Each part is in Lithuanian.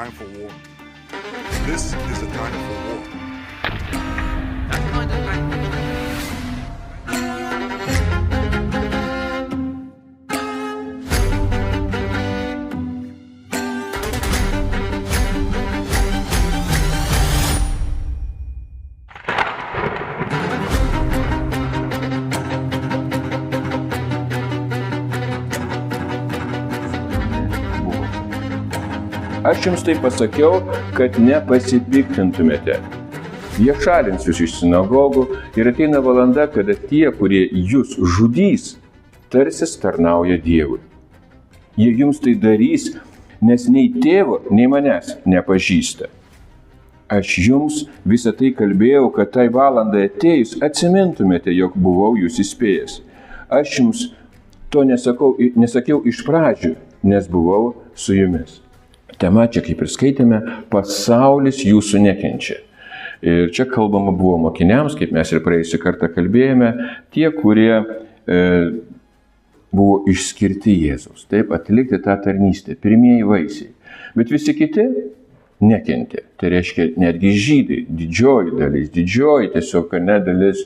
time for war. This is the time for war. Aš jums tai pasakiau, kad nepasipiktintumėte. Jie šalins jūs iš sinagogų ir ateina valanda, kada tie, kurie jūs žudys, tarsi tarnauja Dievui. Jie jums tai darys, nes nei tėvo, nei manęs nepažįsta. Aš jums visą tai kalbėjau, kad tai valandai atėjus atsimintumėte, jog buvau jūs įspėjęs. Aš jums to nesakiau iš pradžių, nes buvau su jumis. Tema čia, kaip ir skaitėme, pasaulis jūsų nekenčia. Ir čia kalbama buvo mokiniams, kaip mes ir praėjusį kartą kalbėjome, tie, kurie buvo išskirti Jėzaus, taip, atlikti tą tarnystę, pirmieji vaisiai. Bet visi kiti nekentė. Tai reiškia, netgi žydai, didžioji tiesiog dalis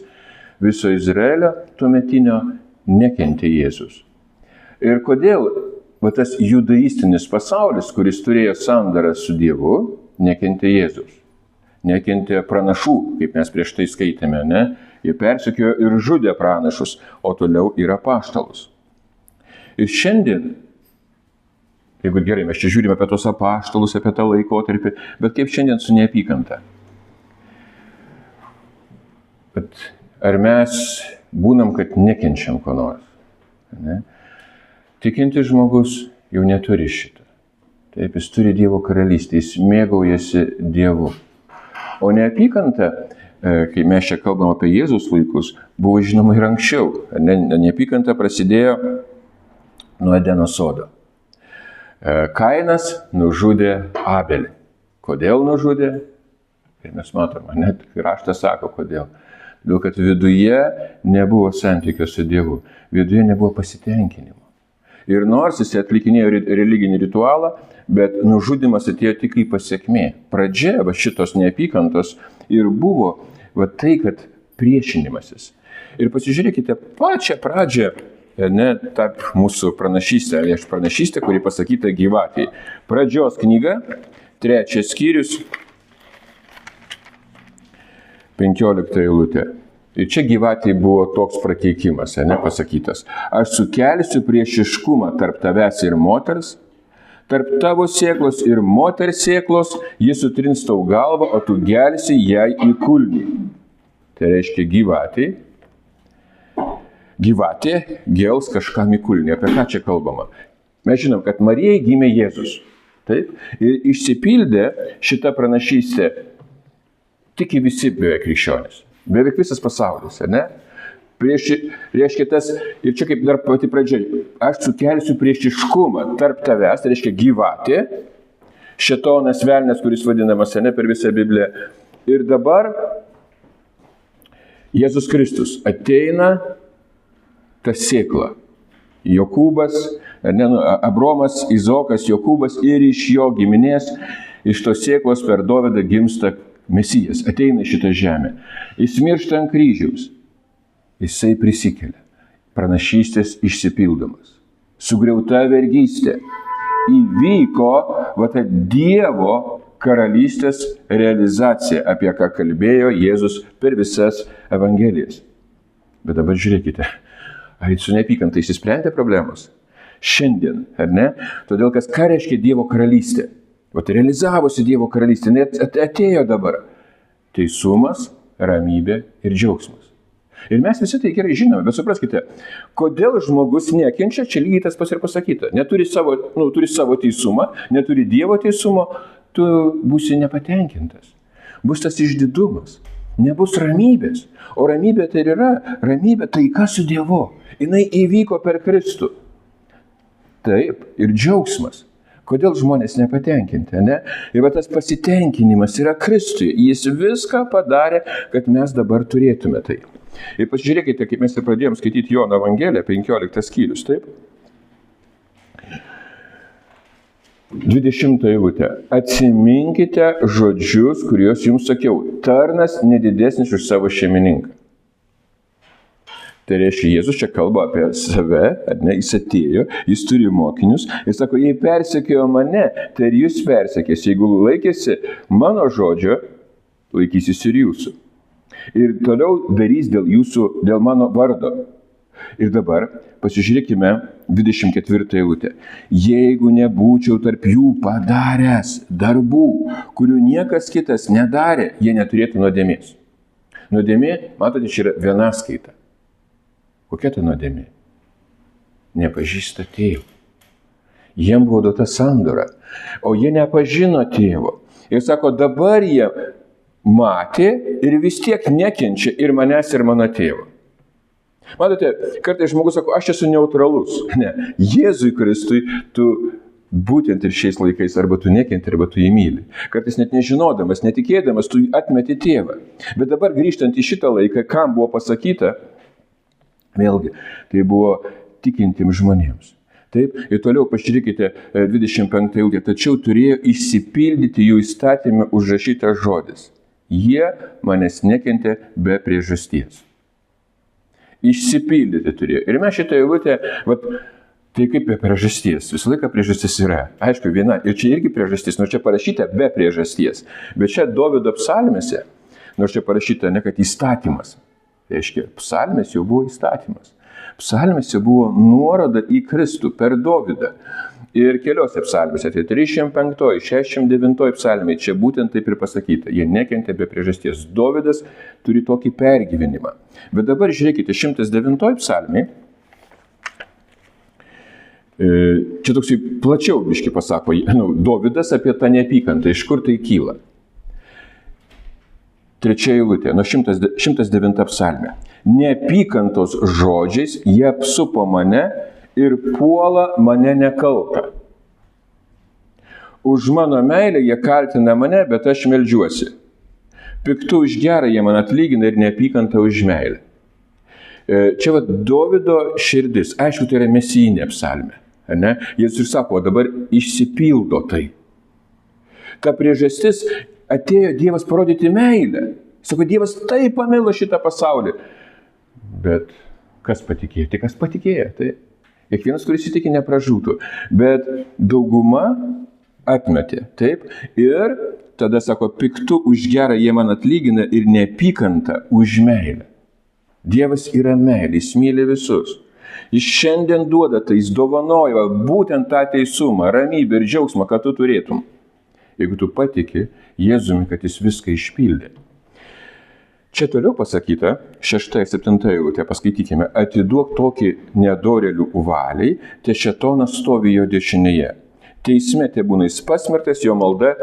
viso Izraelio tuometinio nekentė Jėzus. Ir kodėl tas judaistinis pasaulis, kuris turėjo sandarą su Dievu, nekentė Jėzus. Nekentė pranašų, kaip mes prieš tai skaitėme, ne? Jie persekiojo ir žudė pranašus, o toliau ir apaštalus. Ir šiandien, jeigu gerai, mes čia žiūrime apie tos apaštalus, apie tą laikotarpį, bet kaip šiandien su neapykanta? Bet ar mes būnam, kad nekenčiam ko nors? Ne? Tikintis žmogus jau neturi šitą. Taip, jis turi Dievo karalystę, jis mėgaujasi Dievu. O neapykanta, kai mes čia kalbam apie Jėzaus laikus, buvo žinoma ir anksčiau. Neapykanta prasidėjo nuo Edeno sodo. Kainas nužudė Abelį. Kodėl nužudė? Ir mes matome, net raštas sako, kodėl. Todėl, kad viduje nebuvo santykio su Dievu, viduje nebuvo pasitenkinimo. Ir nors jis atlikinėjo religinį ritualą, bet nužudymas atėjo tik į pasekmė. Pradžia šitos neapykantos ir buvo tai, kad priešinimasis. Ir pasižiūrėkite pačią pradžią, tą mūsų pranašystę, kuri pasakyta Gyvatėje. Pradžios knyga, 3 skyrius, 15 eilutė. Ir čia Gyvatėje buvo toks prakeikimas, pasakytas. Aš sukelsiu priešiškumą tarp tavęs ir moters, tarp tavo sėklos ir moters sėklos, jis sutrins tau galvą, o tu gelsi jai į kulnį. Tai reiškia Gyvatė gels kažkam į kulnį. Apie ką čia kalbama? Mes žinom, kad Marijai gimė Jėzus. Taip? Ir išsipildė šitą pranašystę tik visi beveik krikščionys. Beveik visas pasaulis, ne? Reiškia tas, ir čia kaip dar pati pradžia, aš sukelsiu priešiškumą tarp tavęs, tai reiškia Gyvatė, šėtonas velnias, kuris vadinamas, per visą Bibliją. Ir dabar Jėzus Kristus ateina ta sėkla. Jokūbas, Abromas, Izokas, Jokūbas ir iš jo giminės, iš tos sėklos per Dovydą gimsta Mesijas, ateina į šitą žemę. Jis miršta ant kryžiaus. Jisai prisikelia. Pranašystės išsipildomas. Sugriauta vergystė. Įvyko Dievo karalystės realizacija, apie ką kalbėjo Jėzus per visas evangelijas. Bet dabar žiūrėkite, ar su neapykanta išsisprendė problemos? Šiandien, ar ne? Todėl, ką reiškia Dievo karalystė? Realizavosi Dievo karalystė, net atėjo dabar. Teisumas, ramybė ir džiaugsmas. Ir mes visi tai gerai žinome, bet supraskite, kodėl žmogus nekenčia, čia lygiai tas pas ir pasakyta. Turi savo teisumą, neturi Dievo teisumo, tu būsi nepatenkintas. Bus tas išdidumas, nebus ramybės. O ramybė tai yra ramybė taika su Dievu. Jinai įvyko per Kristų. Taip, ir džiaugsmas. Kodėl žmonės nepatenkinti, ne? Ir tas pasitenkinimas yra Kristuje. Jis viską padarė, kad mes dabar turėtume tai. Ir pasižiūrėkite, kaip mes ir pradėjom skaityti Jono Evangeliją, 15 skyrius, taip? 20 eilutė. Atsiminkite žodžius, kuriuos jums sakiau. Tarnas nedidesnis už savo šeimininką. Tai reiškia, Jėzus čia kalba apie save, ne, jis atėjo, jis turi mokinius, jis sako, jei persekiojo mane, tai ir jūs persekės, jeigu laikėsi mano žodžio, laikysis ir jūsų. Ir toliau darys dėl jūsų, dėl mano vardo. Ir dabar pasižiūrėkime 24 eilutę. Jeigu nebūčiau tarp jų padaręs darbų, kurių niekas kitas nedarė, jie neturėtų nuodėmės. Nuodėmė, matote, čia yra vienaskaita. Kokia ta nuodėmė? Nepažįsta tėvo. Jiem buvo duota sandora, o jie nepažino tėvo. Ir sako, dabar jie matė ir vis tiek nekenčia ir manęs, ir mano tėvo. Matote, kartais žmogus sako, aš esu neutralus. Ne, Jėzui Kristui tu būtent ir šiais laikais arba tu nekenti, arba tu jį myli. Kartais net nežinodamas, netikėdamas, tu atmeti tėvą. Bet dabar grįžtant į šitą laiką, kam buvo pasakyta, vėlgi, tai buvo tikintiems žmonėms. Taip, ir toliau pažiūrėkite 25 eilutė, tačiau turėjo išsipildyti jų įstatymę užrašytas žodis. Jie manęs nekentė be priežasties. Išsipildyti turėjo. Ir mes šitą eilutę, tai kaip be priežasties, visą laiką priežastis yra. Aišku, viena, ir čia irgi priežastis, nors čia parašyta be priežasties. Bet čia Dovydo psalmėse, nors čia parašyta ne kad įstatymas. Tai reiškia, psalmės jau buvo įstatymas. Psalmėse buvo nuoroda į Kristų per Dovydą. Ir keliose psalmėse, tai 305, 69 psalmė, čia būtent taip ir pasakyta. Jie nekentė be priežasties. Dovydas turi tokį pergyvenimą. Bet dabar žiūrėkite, 109 psalmė. Čia toksai plačiau biški pasako, Dovydas apie tą neapykantą, iš kur tai kyla. 3 eilutė, nuo 109 psalmė. Neapykantos žodžiais jie apsupo mane ir puola mane nekaltą. Už mano meilę jie kaltina mane, bet aš meldžiuosi. Piktų už gerą jie man atlygina ir neapykantą už meilę. Čia Dovydo širdis, aišku, tai yra mesijinė psalmė. Ne? Jėzus ir sako, dabar išsipildo tai. Ta priežastis atėjo Dievas parodyti meilę. Sako, Dievas taip pamilo šitą pasaulį. Bet kas patikėjo? Tai kas patikėjo? Tai kiekvienas, kuris įtikė, nepražūtų. Bet dauguma atmetė. Taip? Ir tada sako, piktų už gerą jie man atlygina ir neapykantą už meilę. Dievas yra meilė, jis myli visus. Jis šiandien duoda, tai jis dovanoja būtent tą teisumą, ramybę ir džiaugsmą, kad tu turėtum. Jeigu tu patiki Jėzumi, kad jis viską išpildė. Čia toliau pasakyta, 6-7 eilutė, paskaitykime, atiduok tokį nedorėlių valiai, te šėtonas stovi jo dešinėje. Teisme te būna jis pasmerktas, jo malda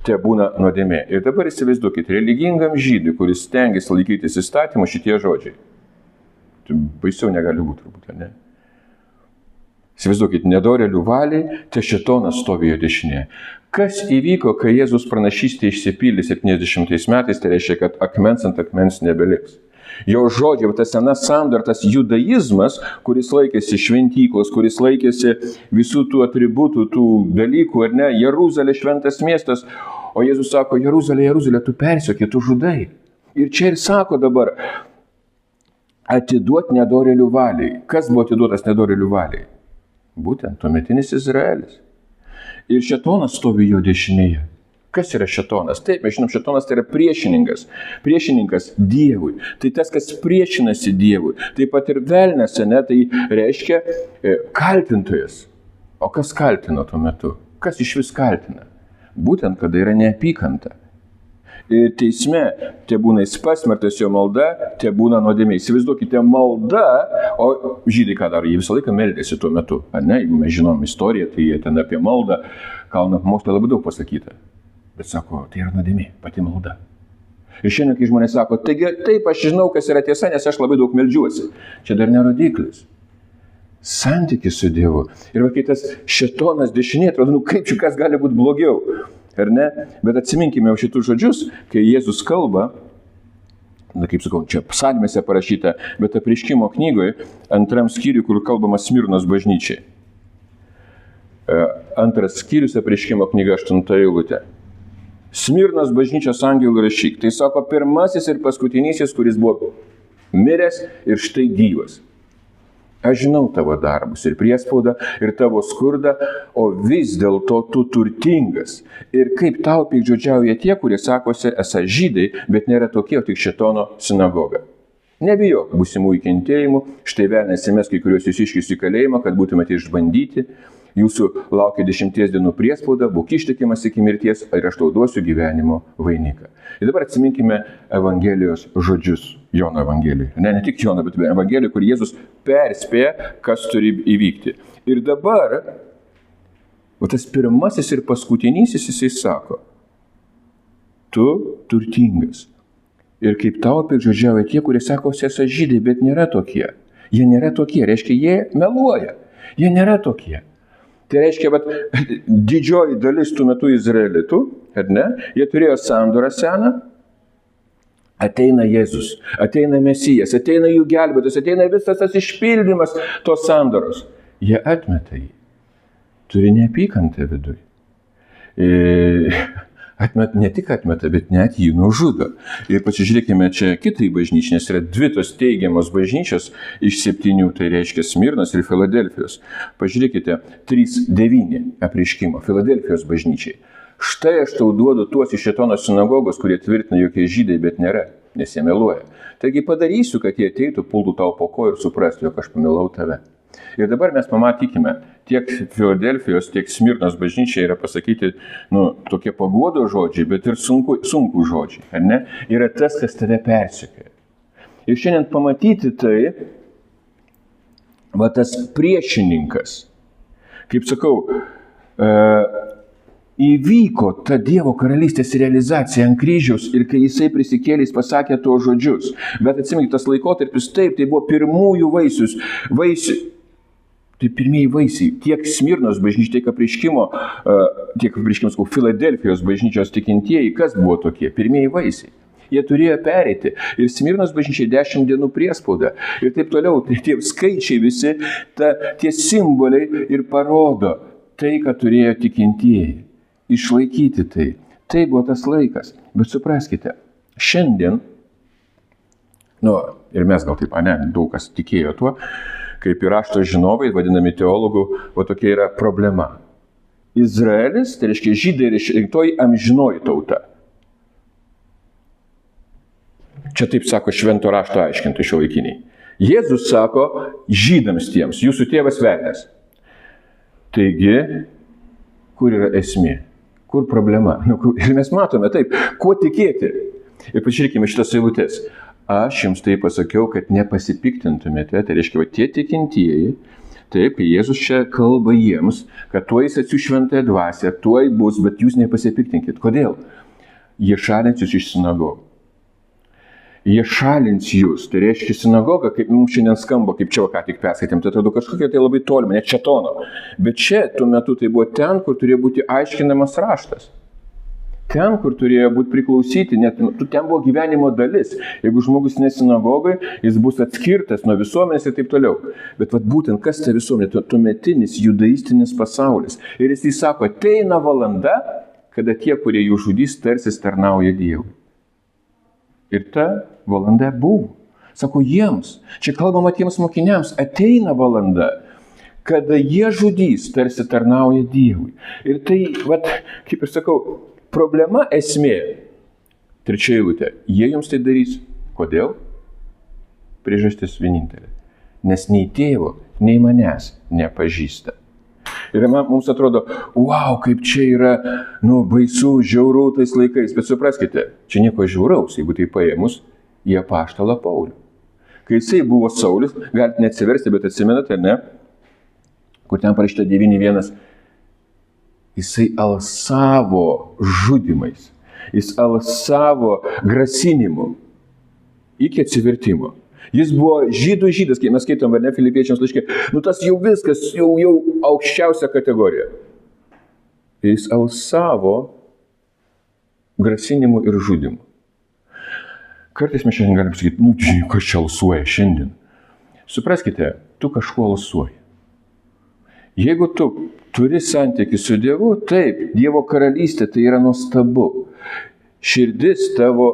te būna nuodėmė. Ir dabar įsivaizduokit, religingam žydui, kuris stengiasi laikytis įstatymų, šitie žodžiai. Tai baisiau negali būti, turbūt, ne? Įsivaizduokit, nedorėlių valiai, te šėtonas stovi jo dešinėje. Kas įvyko, kai Jėzus pranašystė išsipildė 70 metais, tai reiškia, kad akmens ant akmens nebeliks. Jo žodžiai, tas senas sandora, tas judaizmas, kuris laikėsi šventyklos, kuris laikėsi visų tų atributų, tų dalykų, ar ne, Jeruzalė šventas miestas, o Jėzus sako, Jeruzalė, Jeruzalė, tu persiekė, tu žudai. Ir čia ir sako dabar, atiduot nedorėlių valiai. Kas buvo atiduotas nedorėlių valiai? Būtent tuometinis Izraelis. Ir šėtonas stovi jo dešinėje. Kas yra šėtonas? Taip, mes žinom, šėtonas tai yra priešininkas. Priešininkas Dievui. Tai tas, kas priešinasi Dievui. Taip pat ir velnias, ne, tai reiškia kaltintojas. O kas kaltino tuo metu? Kas iš vis kaltina? Būtent, kada yra neapykanta. Ir teisme te būna jis pasmerktas, jo malda, te būna nuodėmė. Įsivaizduokite, malda, o žydai ką daro, jie visą laiką meldėsi tuo metu. Ar ne, jeigu mes žinom istoriją, tai jie ten apie maldą, Kalno pamoksle labai daug pasakyta. Bet sako, tai yra nuodėmė, pati malda. Ir šiandien, kai žmonės sako, taigi taip, aš žinau, kas yra tiesa, nes aš labai daug meldžiuosi. Čia dar nerodiklis. Santykis su Dievu. Ir va, kai tas šėtonas dešinė, atrodo, kaip čia kas gali būti blogiau. Ar ne? Bet atsiminkime jau šitų žodžius, kai Jėzus kalba, kaip sakau, čia psalmėse parašyta, bet Apreiškimo knygoje, 2 skyriui, kur kalbama Smirnos bažnyčiai. 2 skyrius apreiškimo knyga 8 eilutė. Smirnos bažnyčios angelų rašyk. Tai sako pirmasis ir paskutinysis, kuris buvo miręs ir štai gyvas. Aš žinau tavo darbus ir priespaudą ir tavo skurdą, o vis dėlto tu turtingas. Ir kaip tau piktžodžiauja tie, kurie sakosi esą žydai, bet nėra tokie, tik šėtono sinagoga. Nebijok būsimųjų kentėjimų, štai velnias įmes kai kuriuos jūsiškius į kalėjimą, kad būtumėte išbandyti. Jūsų laukia 10 dienų priespauda, būk ištikimas iki mirties, ir aš tau duosiu gyvenimo vainiką. Ir dabar atsiminkime Evangelijos žodžius, Jono Evangelijoje. Ne tik Jono, bet Evangelijoje, kur Jėzus perspėja, kas turi įvykti. Ir dabar, o tas pirmasis ir paskutinysis, jisai sako, tu turtingas. Ir kaip tau piktžodžiauja tie, kurie sako, esi žydai, bet nėra tokie. Jie nėra tokie, reiškia, jie meluoja. Jie nėra tokie. Tai reiškia, kad didžioji dalis tų metų izraelitų, jie turėjo sandorą seną, ateina Jėzus, ateina Mesijas, ateina jų gelbėtas, ateina visas tas išpildymas tos sandoros. Jie atmeta jį. Turi neapykantą viduje. Ne tik atmeta, bet net jį nužudo. Ir pasižiūrėkime čia kitai bažnyčiai, nes yra 2 tos teigiamos bažnyčios iš 7, tai reiškia Smirnos ir Filadelfijos. Pažiūrėkite, 3:9 apreiškimo Filadelfijos bažnyčiai. Štai aš tau duodu tuos iš šėtono sinagogos, kurie tvirtina, jog jie žydai, bet nėra, nes jie meluoja. Taigi padarysiu, kad jie ateitų, pultų tau po ko ir suprastų, jog aš pamilau tave. Ir dabar mes pamatykime, tiek Filadelfijos, tiek Smirnos bažnyčiai yra pasakyti, tokie paguodo žodžiai, bet ir sunku žodžiai, ar ne? Yra tas, kas tave persekioja. Ir šiandien pamatyti tai, tas priešininkas, kaip sakau, įvyko ta Dievo karalystės realizacija ant kryžiaus ir kai jisai prisikėlęs pasakė tuos žodžius. Bet atsimink, tas laikotarpis taip, tai buvo pirmųjų vaisių. Tai pirmieji vaisiai, tiek Smirnos bažnyčia, tiek apreiškimo, Filadelfijos bažnyčios tikintieji, kas buvo tokie? Pirmieji vaisiai. Jie turėjo pereiti. Ir Smirnos bažnyčiai 10 dienų priespauda. Ir taip toliau, tai tie skaičiai visi, tie simboliai ir parodo tai, ką turėjo tikintieji. Išlaikyti tai. Tai buvo tas laikas. Bet supraskite, šiandien, ir mes gal taip, daug kas tikėjo tuo, kaip ir rašto žinovai, vadinami teologų, tokia yra problema. Izraelis, tai reiškia žydai ir išrinktoji amžinoji tauta. Čia taip sako švento rašto aiškintojai šiuolaikiniai. Jėzus sako žydams tiems, jūsų tėvas velnias. Taigi, kur yra esmė? Kur problema? Ir mes matome taip, kuo tikėti. Ir pažiūrėkime šitas eilutės. Aš jums tai pasakiau, kad nepasipiktintumėte, tai reiškia, tie tikintieji, taip, Jėzus čia kalba jiems, kad tuoj jis atsiųs šventąją dvasią, tuoj bus, bet jūs nepasipiktinkit. Kodėl? Jie šalins jūs iš sinagogų. Jie šalins jūs, tai reiškia sinagoga, kaip mums šiandien skamba, kaip čia ką tik perskaitėm, tai atrodo kažkokia tai labai tolima, net šėtono. Bet čia tuo metu tai buvo ten, kur turėjo būti aiškinamas raštas. Ten, kur turėjo būti priklausyti, net ten buvo gyvenimo dalis. Jeigu žmogus nesinagogai, jis bus atskirtas nuo visuomenės ir taip toliau. Bet būtent kas ta visuomenė, tuometinis judaistinis pasaulis. Ir jis sako, ateina valanda, kada tie, kurie jų žudys, tarsi tarnauja Dievui. Ir ta valanda buvo. Sako jiems, čia kalbama tiems mokiniams, ateina valanda, kada jie žudys, tarsi tarnauja Dievui. Ir tai, kaip ir sakau, problema esmė. 3 eilutė. Jie jums tai darys. Kodėl? Priežastis vienintelė. Nes nei tėvo, nei manęs nepažįsta. Ir mums atrodo, kaip čia yra, baisu, žiauru tais laikais. Bet supraskite, čia nieko žiauraus, jeigu tai paėmus į apaštalą Paulių. Kai jisai buvo Saulis, galite neatsiversti, bet atsimenate, ne? Kur ten parašyta 9:1. Jisai alsavo žudimais, jis alsavo grasinimu iki atsivertimo. Jis buvo žydų žydas, kai mes skaitom, ar ne, Filipiečiams laiške, tas jau viskas, jau aukščiausia kategorija. Jis alsavo grasinimu ir žudimu. Kartais mes šiandien galim sakyti, kas čia alsuoja šiandien. Supraskite, tu kažkuo alsuoji. Jeigu tu turi santykių su Dievu, taip, Dievo karalystė tai yra nuostabu. Širdis tavo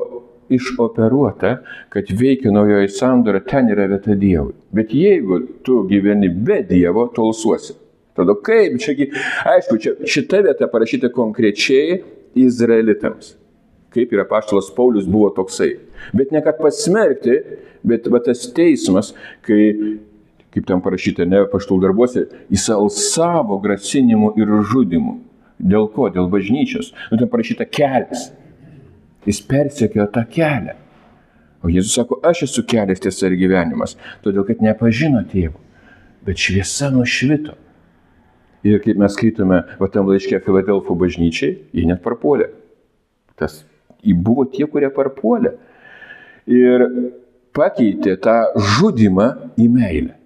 išoperuota, kad veikia naujoji sandora, ten yra vieta Dievui. Bet jeigu tu gyveni be Dievo, tu alsuosi. Tada kaip? Čiagi, aišku, šita vieta parašyta konkrečiai izraelitams. Kaip ir apaštalas Paulius buvo toksai. Bet ne kad pasmerkti, bet tas teismas, kai, kaip ten parašyta, ne apaštalų darbuose, jis alsavo grasinimu ir žudimu. Dėl ko? Dėl bažnyčios. Ten parašyta kelias. Jis persekiojo tą kelią. O Jėzus sako, aš esu kelias, tiesa ir gyvenimas. Todėl, kad nepažino tėvų. Bet šviesa nušvito. Ir kaip mes skaitome tam laiške Filadelfų bažnyčiai, jie net parpuolė. Buvo tie, kurie parpuolė. Ir pakeitė tą žudimą į meilę.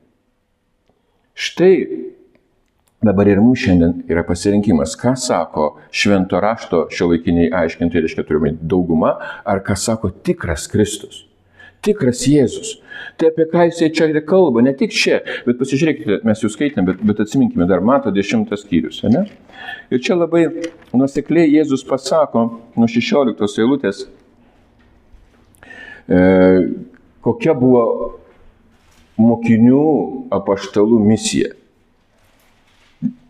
Štai dabar ir mūsų šiandien yra pasirinkimas, ką sako švento rašto šiuolaikiniai aiškintojai, reiškia turime dauguma, ar ką sako tikras Kristus, tikras Jėzus. Tai apie ką jisai čia kalba, ne tik čia, bet pasižiūrėkite, mes jau skaitėm, bet atsiminkime, dar Mato 10 skyrius, ne? Ir čia labai nuosekliai Jėzus pasako nuo 16 eilutės, kokia buvo mokinių apaštalų misija.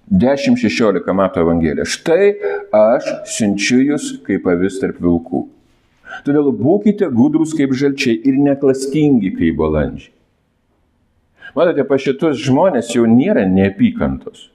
10-16 Mato Evangelija. Štai aš siunčiu jūs kaip avis tarp vilkų. Todėl būkite gudrūs kaip žalčiai ir neklastingi kaip balandžiai. Matote, pas šitus žmonės jau nėra neapykantos.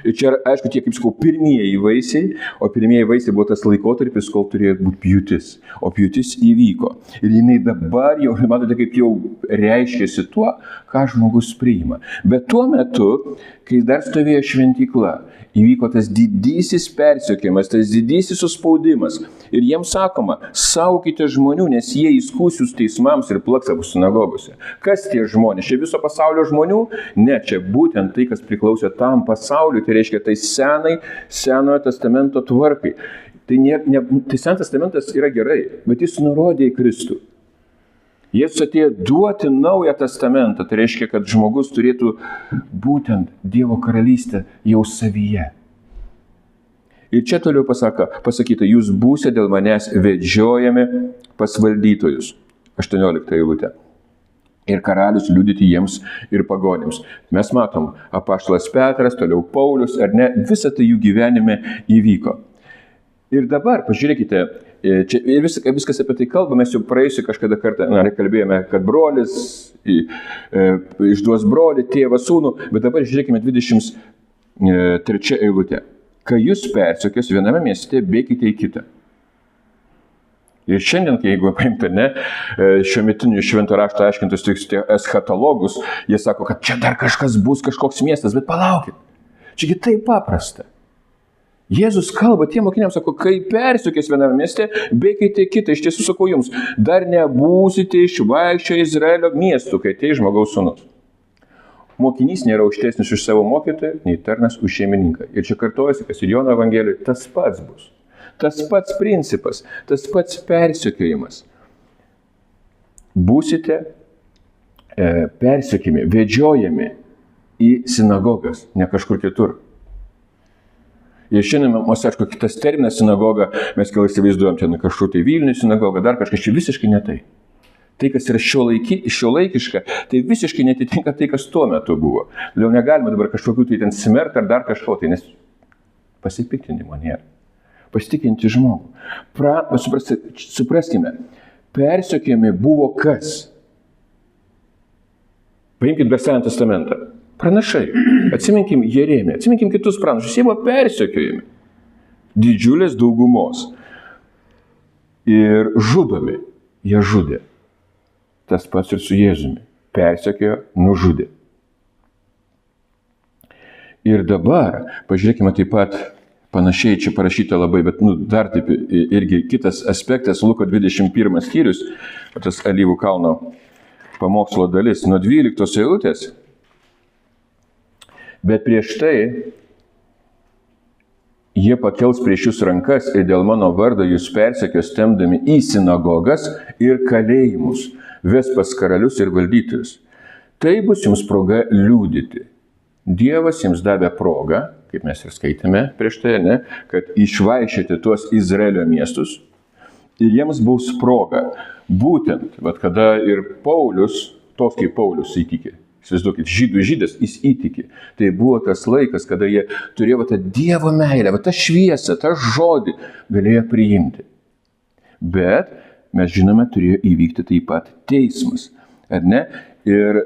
Ir čia, aišku, tie, kaip sakau, pirmieji vaisiai, o pirmieji vaisiai buvo tas laikotarpis, kol turėjo būti pjūtis. O pjūtis įvyko. Ir jinai dabar jau, matote, kaip jau reiškėsi tuo, ką žmogus priima. Bet tuo metu, kai dar stovėjo šventykla, įvyko tas didysis persekiojimas, tas didysis suspaudimas. Ir jiems sakoma, saukite žmonių, nes jie įskųsius teismams ir plaks savo sinagogose. Kas tie žmonės? Čia viso pasaulio žmonių? Ne, čia būtent tai, kas priklausė tam pasauliu, tai reiškia tai senojo testamento tvarkai. Tai Senas testamentas yra gerai, bet jis nurodė į Kristų. Jėzus atėjo duoti naują testamentą, tai reiškia, kad žmogus turėtų būtent Dievo karalystę jau savyje. Ir čia toliau pasakyta, jūs būsite dėl manęs vedžiojami pas valdytojus. 18 eilutė. Ir karalius liudyti jiems ir pagonims. Mes matom, apaštalas Petras, toliau Paulius, ar ne, visa tai jų gyvenime įvyko. Ir dabar, pažiūrėkite, čia viskas apie tai kalba, mes jau praėjusi kažkada kartą kalbėjome, kad brolis išduos brolį, tėvą, sūnų, bet dabar žiūrėkime 23 eilutė. Kai jūs persekios viename mieste, bėkite į kitą. Ir šiandien, jeigu paimta, šiuo metiniu švento rašto aiškintus eschatologus, jie sako, kad čia dar kažkas bus, kažkoks miestas, bet palaukit. Čiagi taip paprasta. Jėzus kalba, tie mokiniams sako, kai persiekės viename mieste, bėkite kitą. Iš tiesų sakau jums, dar nebūsite išvaikščioję Izraelio miestų, kai ateis žmogaus sūnus. Mokinys nėra aukštesnis už savo mokytoją, nei tarnas už šeimininką. Ir čia kartojasi, kas ir Jono Evangelijoje, tas pats bus. Tas pats principas, tas pats persekiojimas. Būsite persekiami, vedžiojami į sinagogas, ne kažkur kitur. Ir šiandien, mes aišku, kitas terminas sinagoga, mes gal įsivaizduojam čia kažkur tai Vilnių sinagoga, dar kažkas čia visiškai ne tai. Tai, kas yra šiuolaikiška, tai visiškai netitinka tai, kas tuo metu buvo. Todėl negalime dabar kažkokių tai ten smerkti ar dar kažko, tai nes pasipiktinimo nėra. Pasitikinti žmogų. Supraskime, persekiojami buvo kas? Paimkite Senąjį testamentą. Pranašai. Atsiminkim Jeremiją, atsiminkim kitus pranašus. Jie buvo persekiojami. Didžiulės daugumos. Ir žudomi. Jie žudė. Tas pats ir su Jėzumi. Persekiojo, nužudė. Ir dabar, pažiūrėkime taip pat, panašiai čia parašyta labai, bet dar taip irgi kitas aspektas, Luko 21 skyrius, tas Alyvų kalno pamokslo dalis, nuo 12 eilutės. Bet prieš tai jie pakels prieš jūs rankas ir dėl mano vardo jūs persekios tempdami į sinagogas ir kalėjimus, ves pas karalius ir valdytojus. Tai bus jums proga liudyti. Dievas jums davė progą kaip mes ir skaitėme prieš tai, ne, kad išvaišėti tuos Izraelio miestus ir jiems bus proga. Būtent, kada ir Paulius, toks kaip Paulius įtikė, įsivaizduokit, žydų žydas, jis įtikė. Tai buvo tas laikas, kada jie turėjo tą Dievo meilę, tą šviesą, tą žodį galėjo priimti. Bet mes žinome, turėjo įvykti taip pat teismas. Ar ne? Ir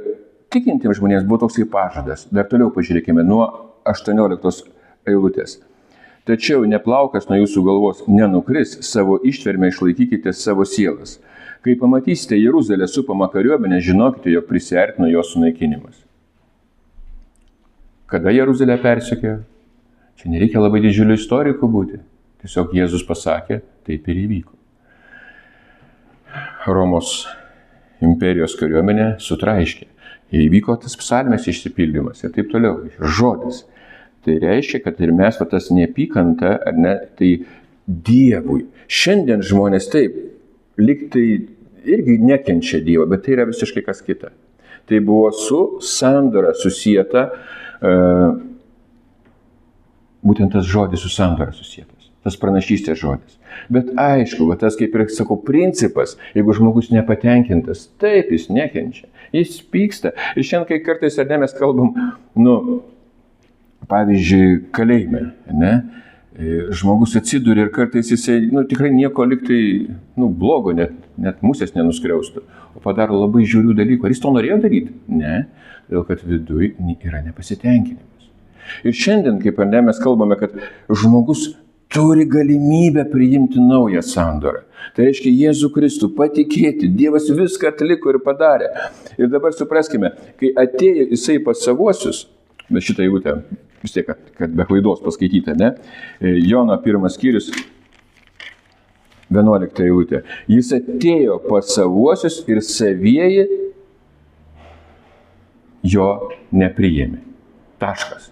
tikintiems žmonėms buvo toks kaip pažadas. Dar toliau pažiūrėkime nuo 18 eilutės. Tačiau neplaukas nuo jūsų galvos nenukris, savo ištvermę išlaikykite savo sielas. Kai pamatysite Jeruzalę supamą kariuomenę, žinokite, jog prisiartino jos sunaikinimas. Kada Jeruzalę persekiojo? Čia nereikia labai didžiulių istorikų būti. Tiesiog Jėzus pasakė, taip ir įvyko. Romos imperijos kariuomenė sutraiškė. Įvyko tas psalmės išsipildymas ir taip toliau. Žodis. Tai reiškia, kad ir mes tas neapykanta, ar ne, tai Dievui. Šiandien žmonės taip, lyg tai irgi nekenčia Dievo, bet tai yra visiškai kas kita. Tai buvo su sandora susijęta, būtent tas žodis su sandora susijęs, tas pranašystės žodis. Bet aišku, tas kaip ir sakau, principas, jeigu žmogus nepatenkintas, taip jis nekenčia, jis pyksta. Ir šiandien, kai kartais ar ne, mes kalbam, pavyzdžiui, kalėjime, ne? Žmogus atsiduria ir kartais jisai, tikrai nieko liktai, blogo, net musės nenuskriaustų, o padaro labai žiaurių dalykų. Ar jis to norėjo daryti? Ne, todėl kad viduj yra nepasitenkinimas. Ir šiandien, kaip ar ne, mes kalbame, kad žmogus turi galimybę priimti naują sandorą. Tai reiškia Jėzų Kristų patikėti, Dievas viską atliko ir padarė. Ir dabar supraskime, kai atėjo jisai pas savuosius, bet šitą eilutę vis tiek, kad be klaidos paskaityta, ne? Jono 1 skyrius, 11 eilutė. Jis atėjo pas savuosius ir savieji jo nepriėmė. Taškas.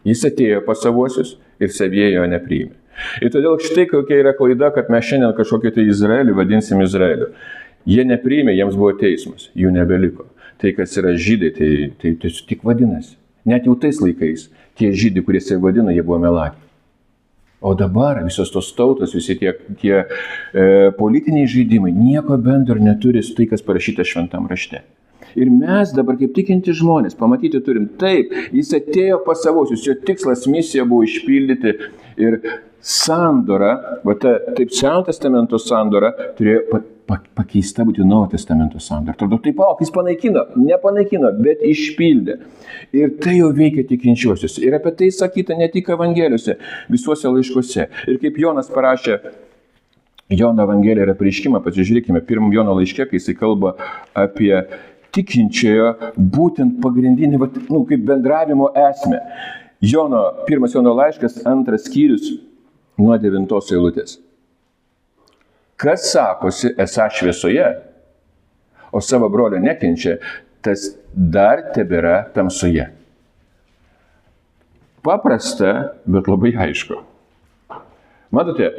Jis atėjo pas savuosius ir savieji jo nepriėmė. Ir todėl štai kokia yra klaida, kad mes šiandien kažkokį tai Izraelį vadinsim Izraeliu. Jie nepriėmė, jiems buvo teismas, jų nebeliko. Tai, kas yra žydai, tai tik vadinasi. Net jau tais laikais tie žydai, kurie save vadino, jie buvo melagiai. O dabar visos tos tautos, visi tie politiniai žaidimai nieko bendro neturi su tai, kas parašyta šventam rašte. Ir mes dabar kaip tikinti žmonės pamatyti turim, taip, jis atėjo pas savuosius, jo tikslas, misija buvo išpildyti ir sandora, taip Senojo testamento sandora turėjo pakeista būti Naujojo testamento sandora. Tada taip, jis nepanaikino, bet išpildė. Ir tai jau veikia tikinčiuosius. Ir apie tai sakyta ne tik evangelijose, visuose laiškuose. Ir kaip Jonas parašė, Jono evangelija yra apreiškimą, pasižiūrėkime, 1 Jono laiške, kai jisai kalba apie tikinčiojo būtent pagrindinį, kaip bendravimo esmę. 1 Jono laiškas, 2 skyrius nuo 9 eilutės. Kas sakosi esą šviesoje, o savo brolio nekenčia, tas dar tebėra tamsoje. Paprasta, bet labai aišku. Matote,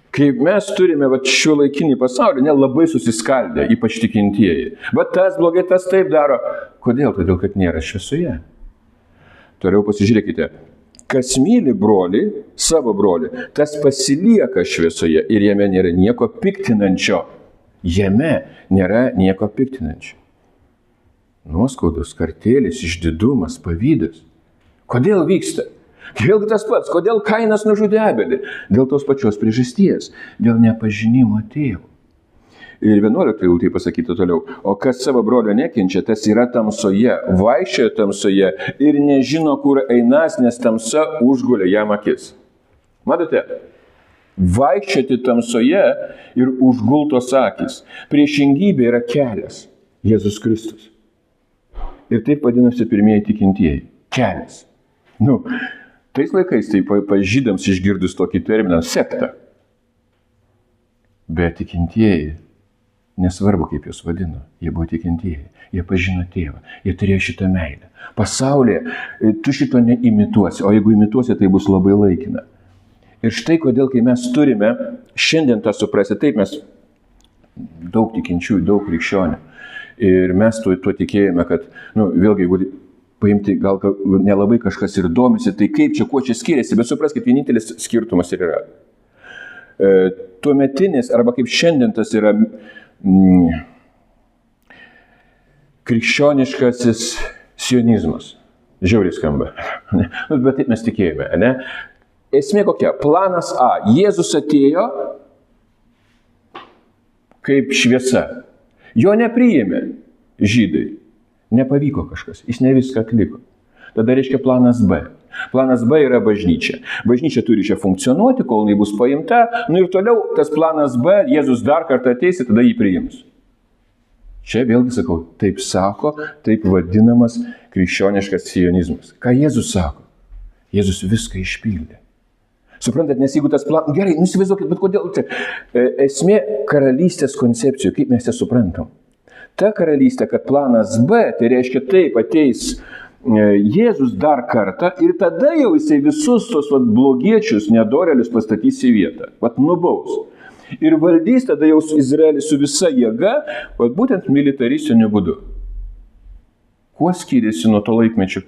kai mes turime šiuolaikinį pasaulį, labai susiskaldę, ypač tikintieji. Bet tas blogai, tas taip daro. Kodėl? Todėl, kad nėra šviesoje. Toliau pasižiūrėkite. Kas myli brolį, savo brolį, tas pasilieka šviesoje ir jame nėra nieko piktinančio. Jame nėra nieko piktinančio. Nuoskaudos, kartėlis, išdidumas, pavydas. Kodėl vyksta? Vėlgi tas pats, kodėl Kainas nužudė Abelį? Dėl tos pačios priežasties, dėl nepažinimo tėvo. Ir 11 eilutėje pasakyta toliau, o kas savo brolio nekenčia, tas yra tamsoje, vaikščioja tamsoje ir nežino, kur einas, nes tamsa užgulė jam akis. Matote, vaikščioti tamsoje ir užgultos akis. Priešingybė yra kelias, Jėzus Kristus. Ir taip vadinasi pirmieji tikintieji. Kelias. Tais laikais tai žydams išgirdus tokį terminą sekta. Bet tikintieji, nesvarbu kaip juos vadino, jie buvo tikintieji, jie pažino tėvą, jie turėjo šitą meilę. Pasaulyje tu šito neimituosi, o jeigu imituosi, tai bus labai laikina. Ir štai kodėl, kai mes turime šiandien tą suprasti, taip mes daug tikinčiųjų, daug krikščionių. Ir mes tuo tikėjome, kad, vėlgi, jeigu paimti, gal nelabai kažkas ir domisi, tai kaip čia, kuo čia skiriasi, bet supraskite, vienintelis skirtumas ir yra. Tuometinis, arba kaip šiandien tas yra krikščioniškasis sionizmas. Žiauriai skamba. Bet taip mes tikėjome, ne? Esmė kokia? Planas A. Jėzus atėjo kaip šviesa. Jo nepriėmė žydai. Nepavyko kažkas. Jis ne viską atliko. Tada reiškia planas B. Planas B yra bažnyčia. Bažnyčia turi čia funkcionuoti, kol jinai bus paimta. Ir toliau tas planas B, Jėzus dar kartą ateis ir tada jį priims. Čia vėlgi sakau, taip sako, taip vadinamas krikščioniškas sionizmas. Ką Jėzus sako? Jėzus viską išpildė. Suprantat, nes jeigu tas planas... Gerai, įsivaizduokit, bet kodėl čia? Esmė karalystės koncepcijų, kaip mes ją suprantam. Ta karalystė, kad planas B, tai reiškia taip, ateis Jėzus dar kartą ir tada jau jisai visus tos blogiečius, nedorelius pastatys į vietą. Nubaus. Ir valdys tada jau Izraelis su visa jėga, būtent militaristiniu būdu. Kuo skiriasi nuo to laikmečio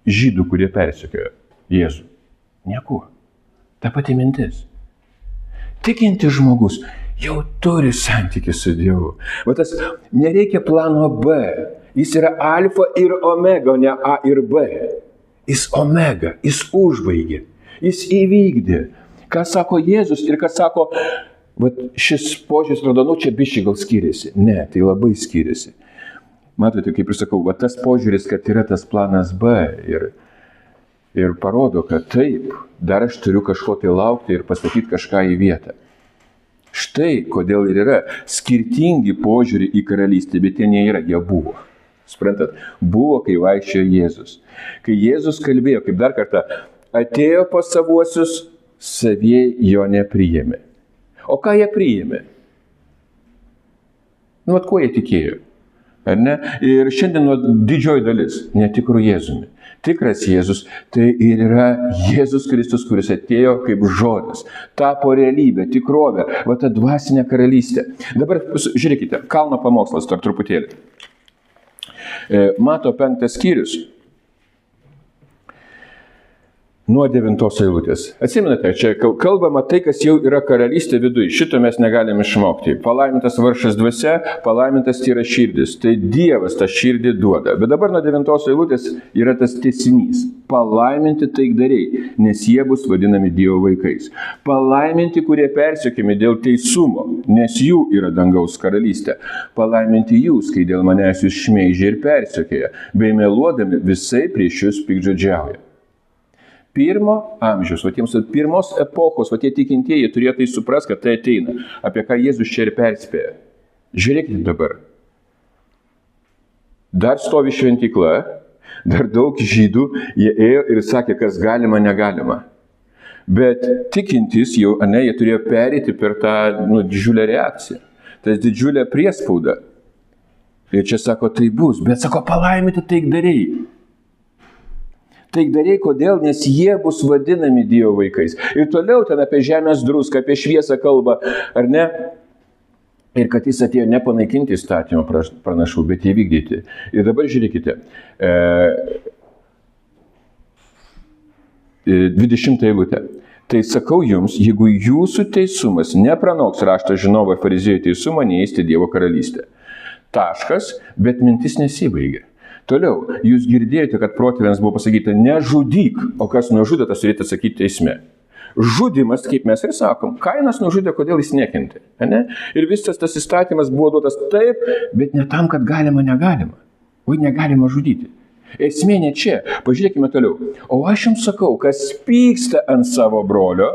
žydų, kurie persekiojo Jėzų? Niekuo. Ta pati mintis. Tikintis žmogus jau turi santykį su Dievu. Tas nereikia plano B. Jis yra alfa ir omega, o ne A ir B. Jis omega, jis užbaigė, jis įvykdė. Ką sako Jėzus ir ką sako, šis požiūris raudonų čia biščiai gal skiriasi. Ne, tai labai skiriasi. Matote, kaip ir sakau, tas požiūris, kad yra tas planas B ir parodo, kad taip, dar aš turiu kažko tai laukti ir pastatyti kažką į vietą. Štai kodėl ir yra skirtingi požiūrį į karalystę, bet jie nėra, jie buvo. Suprantat, buvo, kai vaikščiojo Jėzus. Kai Jėzus kalbėjo, kaip dar kartą, atėjo pas savuosius, savie jo nepriėmė. O ką jie priėmė? Kuo jie tikėjo? Ar ne? Ir šiandien didžioji dalis netikrų Jėzumi. Tikras Jėzus tai ir yra Jėzus Kristus, kuris atėjo kaip žodis, tapo realybė, tikrovė, ta dvasinė karalystė. Dabar žiūrėkite, kalno pamokslas dar truputėlį. Mato 5 skyrius. Nuo 9 eilutės. Atsimenate, čia kalbama tai, kas jau yra karalystė viduje. Šito mes negalime išmokti. Palaimintas vargšas dvasia, palaimintas tyras širdis. Tai Dievas tą širdį duoda. Bet dabar nuo 9 eilutės yra tas tęsinys. Palaiminti taikdariai, nes jie bus vadinami Dievo vaikais. Palaiminti, kurie persekiami dėl teisumo, nes jų yra dangaus karalystė. Palaiminti jūs, kai dėl manęs jūs šmeižia ir persekioja, bei meluodami visai prieš jūs piktžodžiauja. Pirmo amžiaus, pirmos epochos, tie tikintieji turėjo tai supras, kad tai ateina, apie ką Jėzus čia ir perspėja. Žiūrėkite dabar. Dar stovi šventykla, dar daug žydų, jie ėjo ir sakė, kas galima, negalima. Bet tikintys jau, jie turėjo pereiti per tą didžiulę reakciją, tas didžiulę priespaudą. Ir čia sako, tai bus, bet sako, palaiminti taikdariai. Taikdariai, kodėl? Nes jie bus vadinami Dievo vaikais. Ir toliau ten apie žemės druską, apie šviesą kalba, ar ne? Ir kad jis atėjo nepanaikinti įstatymą pranašų, bet įvykdyti. Ir dabar žiūrėkite. 20 eilutė. Tai sakau jums, jeigu jūsų teisumas nepranauks rašto žinovo ir fariziejų teisumą, neįsti Dievo karalystę. Taškas, bet mintis nesibaigia. Toliau, jūs girdėjote, kad protėviams buvo pasakyta, nežudyk, o kas nužudė, tas turėtų atsakyti teisme. Žudimas, kaip mes ir sakom, Kainas nužudė, kodėl jis nekentė. Ne? Ir visas tas įstatymas buvo duotas taip, bet ne tam, kad galima, negalima. O negalima žudyti. Esmė ne čia. Pažiūrėkime toliau. O aš jums sakau, kas pyksta ant savo brolio,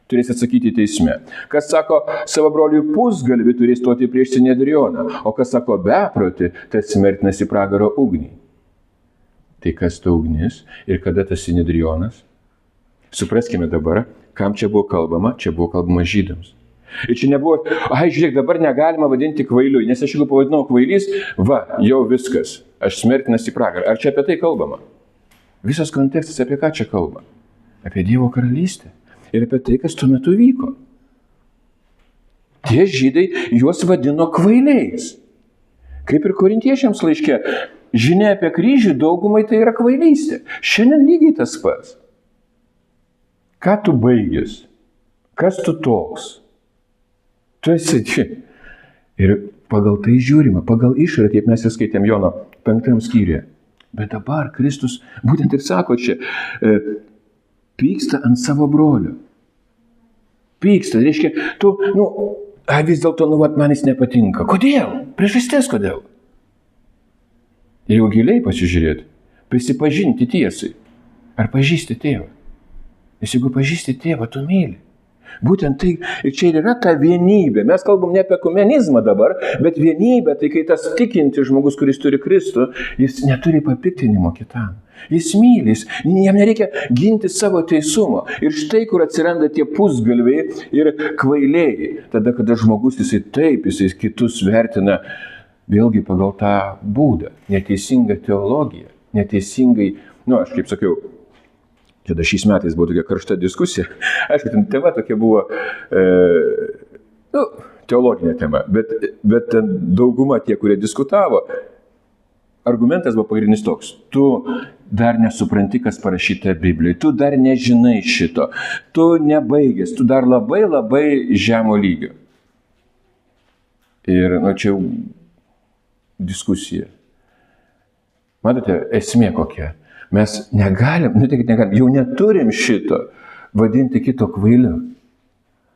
turės atsakyti teisme. Kas sako, savo broliui pusgalvį turės stoti prieš Sinedrioną, o kas sako beprotį, tai smertinas į pragaro ugnį. Tai kas ta ugnis ir kada tas Sinedrionas? Supraskime dabar, kam čia buvo kalbama žydams. Ir čia nebuvo, žiūrėk, dabar negalima vadinti kvailiui, nes aš jeigu pavadinau kvailys, jau viskas, aš smertinas į pragarą. Ar čia apie tai kalbama? Visas kontekstas apie ką čia kalba? Apie Dievo karalystę. Ir apie tai, kas tuo metu vyko. Tie žydai juos vadino kvailiais. Kaip ir korintiečiams laiške, žinia apie kryžių daugumai tai yra kvailystė. Šiandien lygiai tas pats. Ką tu baigęs? Kas tu toks? Tu esi čia. Ir pagal tai žiūrima, pagal išorę, kaip mes ir skaitėm Jono 5 skyriuje. Bet dabar Kristus būtent ir sako čia, pyksta ant savo brolio. Pyksta, reiškia, tu, vis dėlto, man jis nepatinka. Kodėl? Priežastis kodėl? Ir jau giliai pasižiūrėti, prisipažinti tiesai. Ar pažįsti tėvą? Nes jeigu pažįsti tėvą, tu myli. Būtent tai, ir čia ir yra ta vienybė. Mes kalbam ne apie ekumenizmą dabar, bet vienybė, tai kai tas tikintis žmogus, kuris turi Kristų, jis neturi papiktinimo kitam. Jis myli, jam nereikia ginti savo teisumo. Ir štai, kur atsiranda tie pusgalviai ir kvailiai. Tada, kada žmogus jisai kitus vertina, vėlgi pagal tą būdą. Neteisingą teologiją, neteisingai, aš kaip sakiau, tada šiais metais buvo tokia karšta diskusija. Aišku, ten tema tokia buvo, teologinė tema, bet ten dauguma tie, kurie diskutavo, argumentas buvo pagrindinis toks. Tu dar nesupranti, kas parašyta Biblijoje, tu dar nežinai šito, tu nebaigęs, tu dar labai labai žemo lygio. Ir, čia jau diskusija. Matote, esmė kokia. Mes negalim, jau neturim šito vadinti kito kvailiu.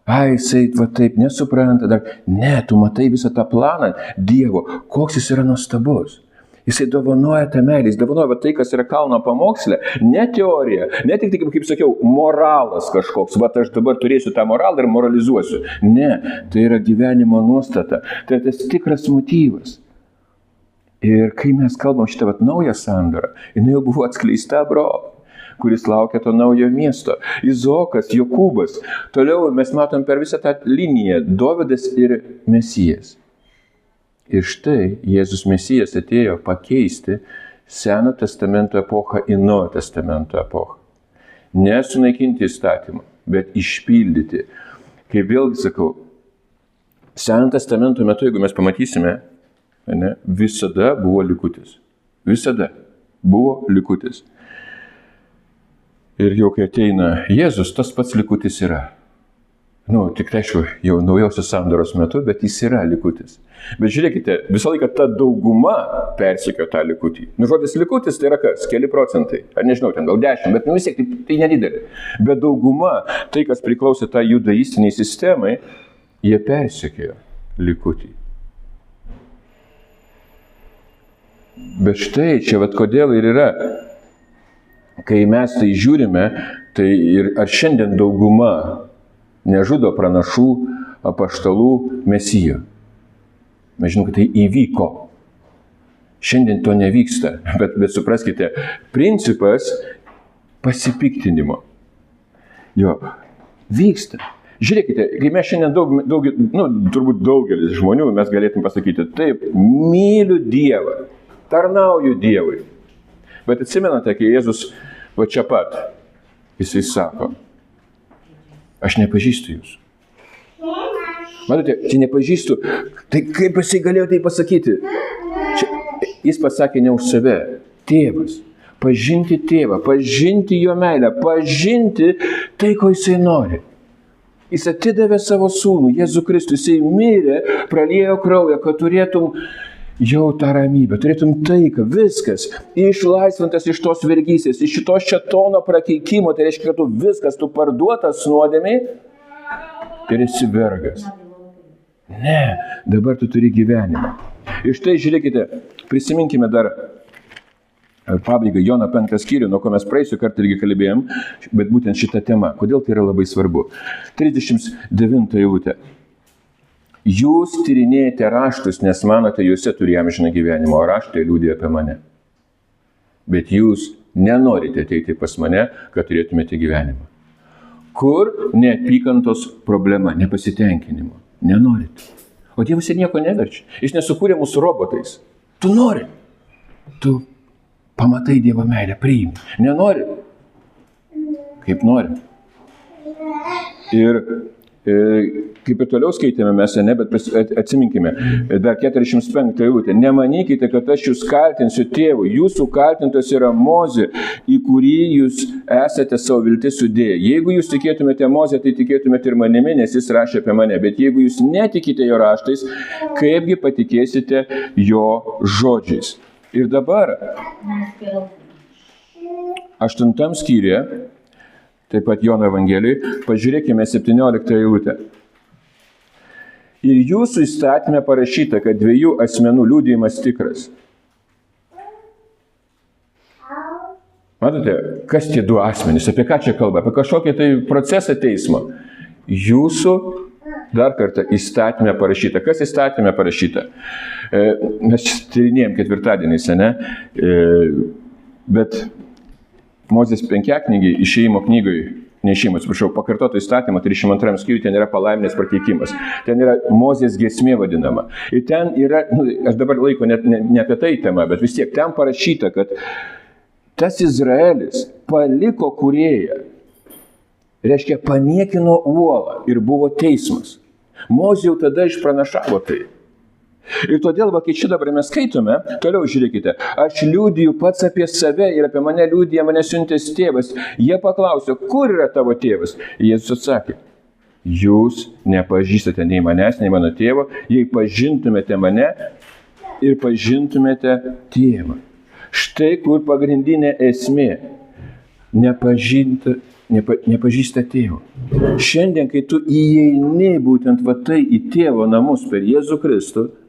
Jisai taip nesupranta dar. Ne, tu matai visą tą planą Dievo, koks jis yra nuostabus. Jisai dovanoja tą meilę, jis dovanoja tai, kas yra kalno pamoksle, ne teorija, ne tik, kaip sakiau, moralas kažkoks, aš dabar turėsiu tą moralą ir moralizuosiu. Ne, tai yra gyvenimo nuostata, tai yra tas tikras motyvas. Ir kai mes kalbam šitą naują sandorą, jinai jau buvo atskleista Abraomui, kuris laukia to naujo miesto. Izokas, Jokūbas. Toliau mes matom per visą tą liniją Dovydas ir Mesijas. Ir štai Jėzus Mesijas atėjo pakeisti Seno testamento epochą į Naujo testamento epochą. Nesunaikinti įstatymą, bet išpildyti. Kaip vėlgi sakau, Seno testamento metu, jeigu mes pamatysime, visada buvo likutis. Visada buvo likutis. Ir jau kai ateina Jėzus, tas pats likutis yra. Tik tai aišku, jau naujosios sandoros metu, bet jis yra likutis. Bet žiūrėkite, visą laiką ta dauguma persekio tą likutį. Žodis likutis tai yra kas? Keli procentai. Ar nežinau, ten gal 10, bet vis tiek tai nedidelė. Bet dauguma, tai kas priklausė tą judaistiniai sistemai, jie persekiojo likutį. Bet štai čia kodėl ir yra, kai mes tai žiūrime, tai ir ar šiandien dauguma nežudo pranašų, apaštalų, mesijų. Mes žinom, kad tai įvyko. Šiandien to nevyksta, bet supraskite, principas pasipiktinimo. Jo, vyksta. Žiūrėkite, kai mes šiandien turbūt daugelis žmonių, mes galėtume pasakyti, taip, myliu Dievą. Tarnauju Dievui. Bet atsimenate, kai Jėzus čia pat, jisai sako, aš nepažįstu jūs. Matote, čia nepažįstu, tai kaip jisai galėjo tai pasakyti? Jis pasakė ne už save, tėvas. Pažinti tėvą, pažinti jo meilę, pažinti tai, ko jisai nori. Jis atidavė savo sūnų, Jėzų Kristų, jisai mirė, praliejo kraują, kad turėtum jau tą ramybę, turėtum taiką, viskas, išlaisvintas iš tos vergystės, iš šitos šėtono prakeikimo, tai reiškia, kad tu viskas, tu parduotas nuodėmei ir esi vergas. Ne, dabar tu turi gyvenimą. Ir štai žiūrėkite, prisiminkime dar pabaigą Jono 5 skyrių, nuo ko mes praėjusiu kartą irgi kalbėjom, bet būtent šitą temą. Kodėl tai yra labai svarbu? 39 eilutė. Jūs tyrinėjate raštus, nes manote, juose turi amžiną gyvenimą, o raštai liudija apie mane. Bet jūs nenorite ateiti pas mane, kad turėtumėte gyvenimą. Kur neapykantos problema, nepasitenkinimo? Nenorite. O Dievas ir nieko neverčia. Jis nesukūrė mūsų robotais. Tu nori. Tu pamatai Dievo meilę, priimi. Nenori. Kaip nori. Ir Kaip ir toliau skaitėme mes, ne, bet atsiminkime, dar 45 eilutė. Nemanykite, kad aš jūs kaltinsiu tėvų. Jūsų kaltintas yra Mozė, į kurį jūs esate savo viltis sudėję. Jeigu jūs tikėtumėte Mozę, tai tikėtumėte ir manimi, nes jis rašė apie mane. Bet jeigu jūs netikite jo raštais, kaipgi patikėsite jo žodžiais. Ir dabar 8 skyriuje, taip pat Jono Evangelijai, pažiūrėkime 17 eilutę. Ir jūsų įstatyme parašyta, kad 2 asmenų liudijimas tikras. Matote, kas tie 2 asmenys, apie ką čia kalba, apie kažkokį tai procesą teismo. Jūsų, dar kartą, įstatyme parašyta. Kas įstatyme parašyta? Mes tyrinėjom ketvirtadieniais, ne? Bet Mozės 5 knygai, išėjimo knygai, neišėjimo, atsiprašau, pakartoto įstatymo 32 skyriuje, ten yra palaiminės prakeikimas. Ten yra Mozės giesmė vadinama. Ir ten yra, aš dabar laiko ne apie tai tema, bet vis tiek ten parašyta, kad tas Izraelis paliko kūrėją. Reiškia, paniekino uolą ir buvo teismas. Mozė jau tada išpranašavo tai. Ir todėl, va, kai čia dabar mes skaitome, toliau žiūrėkite, aš liudiju pats apie save ir apie mane liudija mane siuntęs tėvas. Jie paklausė, kur yra tavo tėvas? Jėzus atsakė, jūs nepažįstate nei manęs, nei mano tėvo, jei pažintumėte mane ir pažintumėte tėvą. Štai kur pagrindinė esmė. Nepažįsta tėvo. Šiandien, kai tu įeini būtent va tai į tėvo namus per Jėzų Kristų,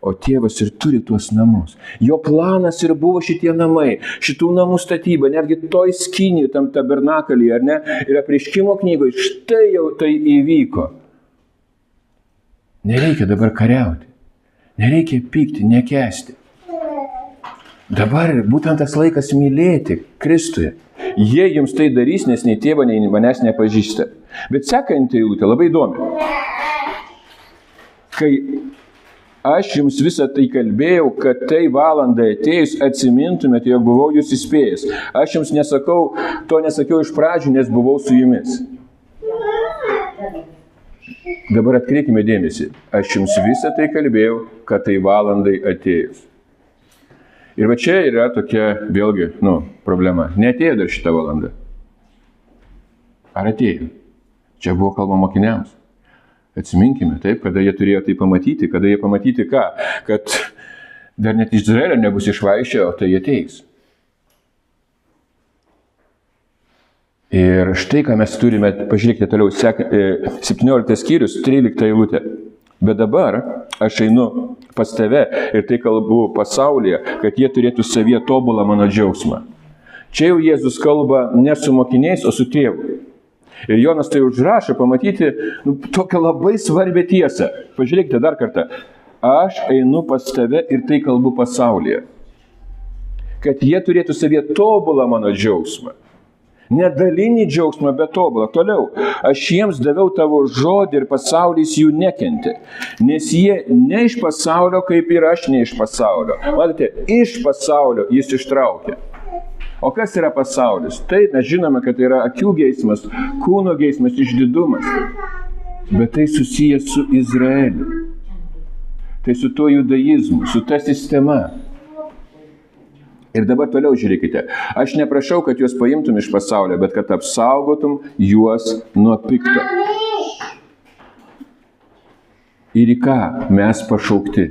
o tėvas ir turi tuos namus. Jo planas ir buvo šitie namai, šitų namų statyba, netgi toj skynį, tam tabernakalį, ar ne, ir Apreiškimo knygoje, štai jau tai įvyko. Nereikia dabar kariauti, nereikia pykti, nekęsti. Dabar būtent tas laikas mylėti Kristuje. Jie jums tai darys, nes nei tėvo, nei manęs nepažįsta. Bet sekanti eilutė labai įdomi. Kai aš jums visą tai kalbėjau, kad tai valandai atėjus atsimintumėte, jog buvau jūs įspėjęs. Aš jums nesakiau iš pradžių, nes buvau su jumis. Dabar atkreipkime dėmesį. Aš jums visą tai kalbėjau, kad tai valandai atėjus. Ir va čia yra tokia, vėlgi, problema. Neatėjo dar šitą valandą. Ar atėjo? Čia buvo kalba mokiniams. Atsiminkime, taip, kada jie turėjo tai pamatyti, kada jie pamatyti ką? Kad dar net iš Izraelio nebus išvaišę, o tai ateis. Ir štai, ką mes turime, pažiūrėkite toliau, 17 skyrius, 13 eilutė. Bet dabar aš einu pas tave ir tai kalbu pasaulyje, kad jie turėtų savyje tobulą mano džiaugsmą. Čia jau Jėzus kalba ne su mokiniais, o su tėvu. Ir Jonas tai užrašo pamatyti tokią labai svarbią tiesą. Pažiūrėkite dar kartą. Aš einu pas tave ir tai kalbu pasaulyje. Kad jie turėtų savyje tobulą mano džiaugsmą. Ne dalinį džiaugsmą, bet tobulą. Toliau, aš jiems daviau tavo žodį ir pasaulis jų nekentė. Nes jie ne iš pasaulio, kaip ir aš ne iš pasaulio. Matote, iš pasaulio jis ištraukė. O kas yra pasaulis? Taip, mes žinome, kad tai yra akių geismas, kūno geismas, išdidumas. Bet tai susijęs su Izraeliu. Tai su tuo judaizmu, su ta sistema. Ir dabar toliau žiūrėkite. Aš neprašau, kad juos paimtum iš pasaulio, bet kad apsaugotum juos nuo pikto. Ir į ką mes pašaukti?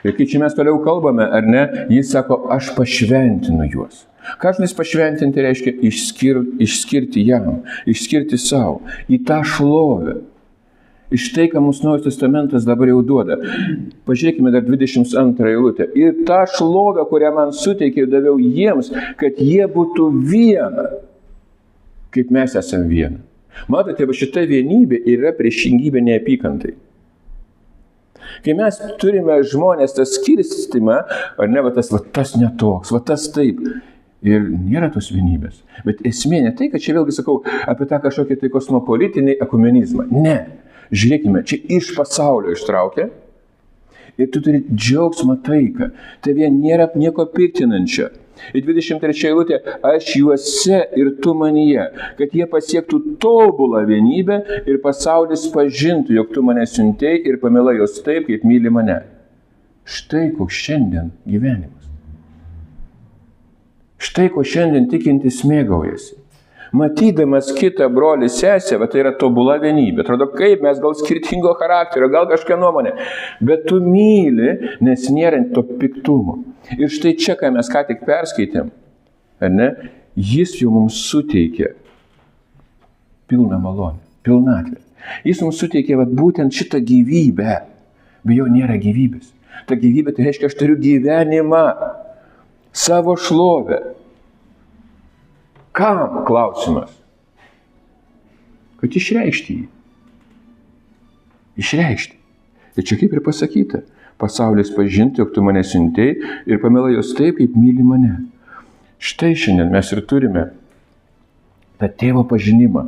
Ir kai čia mes toliau kalbame, ar ne, jis sako, aš pašventinu juos. Ką žinais pašventinti reiškia? Išskirti jam, išskirti savo, į tą šlovę. Iš tai, ką mūsų Naujas Testamentas dabar jau duoda. Pažiūrėkime dar 22 eilutę. Ir tą šlovę, kurią man suteikė, daviau jiems, kad jie būtų viena, kaip mes esame viena. Matote, va šita vienybė yra priešingybė neapykantai. Kai mes turime žmonės tą skirstimą, ar ne, va tas netoks, va tas taip, ir nėra tos vienybės. Bet esmė ne tai, kad čia vėlgi sakau apie tą kažkokį tai kosmopolitinį ekumenizmą. Ne. Žiūrėkime, čia iš pasaulio ištraukia ir tu turi džiaugsmą taiką. Tavie nėra nieko piktinančio. Ir 23 eilutė, aš juose ir tu manyje, kad jie pasiektų tobulą vienybę ir pasaulis pažintų, jog tu mane siuntei ir pamilai juos taip, kaip myli mane. Štai koks šiandien gyvenimas. Štai ko šiandien tikintis mėgaujasi. Matydamas kitą brolį sesę, va tai yra tobula vienybė. Atrodo, kaip mes gal skirtingo charakterio, gal kažkokia nuomonė. Bet tu myli, nes nėra to piktumo. Ir štai čia, ką mes ką tik perskaitėm, ar ne, jis jau mums suteikė pilną malonę, pilnatvę. Jis mums suteikė va, būtent šitą gyvybę, bet jo nėra gyvybės. Ta gyvybė tai reiškia, aš turiu gyvenimą, savo šlovę. Kam klausimas? Kad išreikšti jį. Išreikšti. Ir čia kaip ir pasakyta, pasaulis pažinti, jog tu mane siuntei ir pamilai juos taip, kaip myli mane. Štai šiandien mes ir turime tą tėvo pažinimą.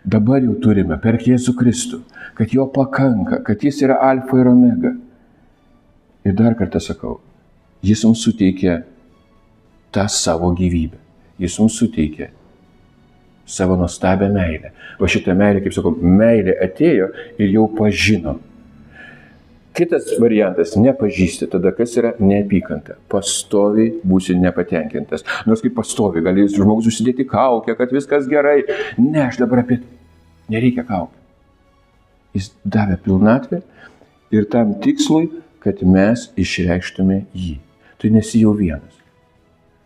Dabar jau turime per Jėzų Kristų, kad jo pakanka, kad jis yra alfa ir omega. Ir dar kartą sakau, jis mums suteikė tą savo gyvybę. Jis mums suteikė savo nuostabią meilę. O šitą meilę, kaip sakau, meilė atėjo ir jau pažino. Kitas variantas, nepažįsti, tada kas yra neapykanta. Pastoviai būsi nepatenkintas. Nors kaip pastoviai, gali žmogus susidėti kaukę, kad viskas gerai. Ne, aš dabar apie nereikia kaukę. Jis davė pilnatvę ir tam tikslui, kad mes išreikštume jį. Tu nesi jau vienas.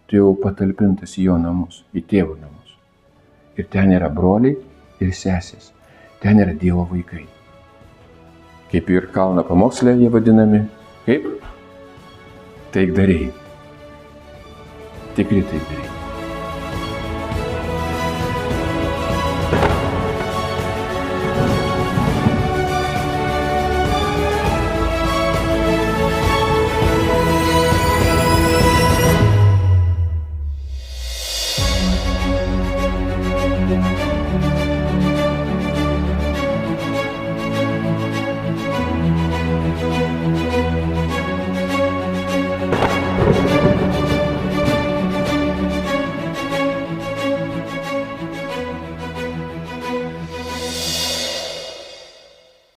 Tu jau patalpintas į jo namus, į tėvo namus. Ir ten yra broliai ir sesės. Ten yra Dievo vaikai. Kaip ir kalno pamoksle jie vadinami, kaip? Taikdariai. Tikri taikdariai.